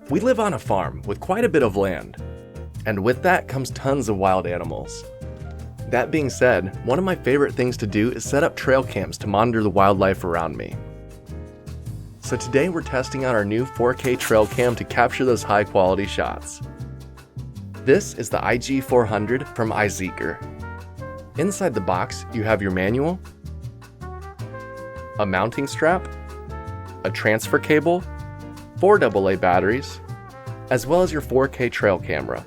We live on a farm with quite a bit of land, and with that comes tons of wild animals. That being said, one of my favorite things to do is set up trail cams to monitor the wildlife around me. So today we're testing out our new 4K trail cam to capture those high quality shots. This is the IG400 from iZEEKER. Inside the box, you have your manual, a mounting strap, a transfer cable, 4 AA batteries, as well as your 4K trail camera.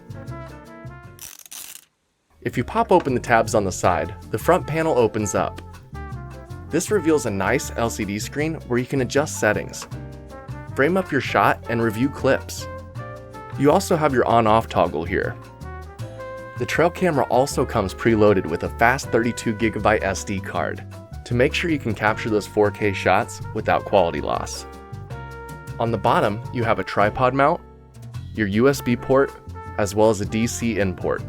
If you pop open the tabs on the side, the front panel opens up. This reveals a nice LCD screen where you can adjust settings, frame up your shot, and review clips. You also have your on-off toggle here. The trail camera also comes preloaded with a fast 32 Gigabyte SD card to make sure you can capture those 4K shots without quality loss. On the bottom, you have a tripod mount, your USB port, as well as a DC in port.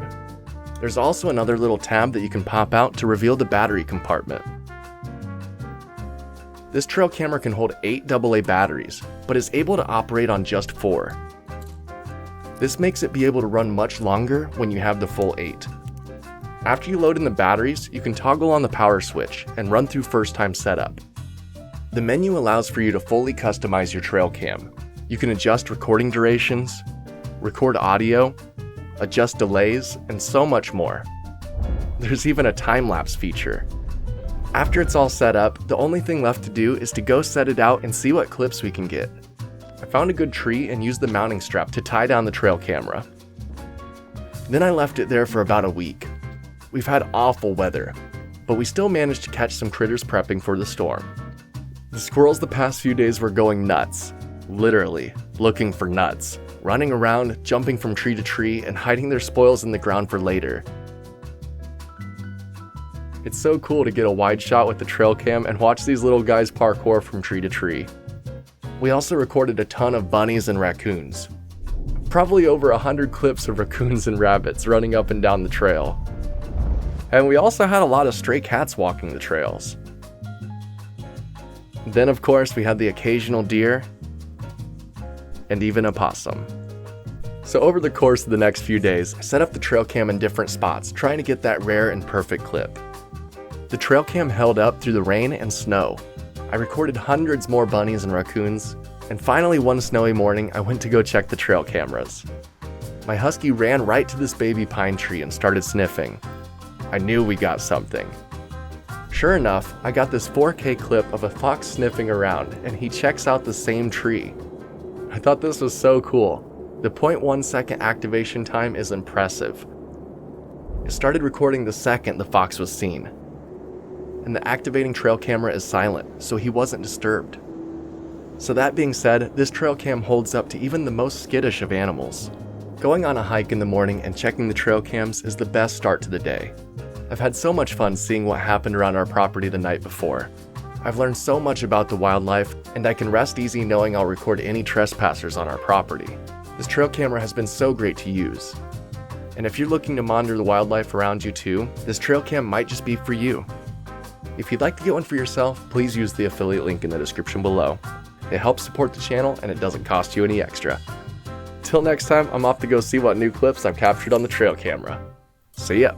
There's also another little tab that you can pop out to reveal the battery compartment. This trail camera can hold 8 AA batteries, but is able to operate on just 4. This makes it be able to run much longer when you have the full 8. After you load in the batteries, you can toggle on the power switch and run through first time setup. The menu allows for you to fully customize your trail cam. You can adjust recording durations, record audio, adjust delays, and so much more. There's even a time-lapse feature. After it's all set up, the only thing left to do is to go set it out and see what clips we can get. I found a good tree and used the mounting strap to tie down the trail camera. Then I left it there for about a week. We've had awful weather, but we still managed to catch some critters prepping for the storm. The squirrels the past few days were going nuts, literally looking for nuts, running around, jumping from tree to tree, and hiding their spoils in the ground for later. It's so cool to get a wide shot with the trail cam and watch these little guys parkour from tree to tree. We also recorded a ton of bunnies and raccoons. Probably over 100 clips of raccoons and rabbits running up and down the trail. And we also had a lot of stray cats walking the trails. Then of course we had the occasional deer and even a possum. So over the course of the next few days, I set up the trail cam in different spots, trying to get that rare and perfect clip. The trail cam held up through the rain and snow. I recorded hundreds more bunnies and raccoons, and finally one snowy morning I went to go check the trail cameras. My husky ran right to this baby pine tree and started sniffing. I knew we got something. Sure enough, I got this 4K clip of a fox sniffing around, and he checks out the same tree. I thought this was so cool. The 0.1 second activation time is impressive. It started recording the second the fox was seen. And the activating trail camera is silent, so he wasn't disturbed. So that being said, this trail cam holds up to even the most skittish of animals. Going on a hike in the morning and checking the trail cams is the best start to the day. I've had so much fun seeing what happened around our property the night before. I've learned so much about the wildlife, and I can rest easy knowing I'll record any trespassers on our property. This trail camera has been so great to use. And if you're looking to monitor the wildlife around you too, this trail cam might just be for you. If you'd like to get one for yourself, please use the affiliate link in the description below. It helps support the channel and it doesn't cost you any extra. Till next time, I'm off to go see what new clips I've captured on the trail camera. See ya!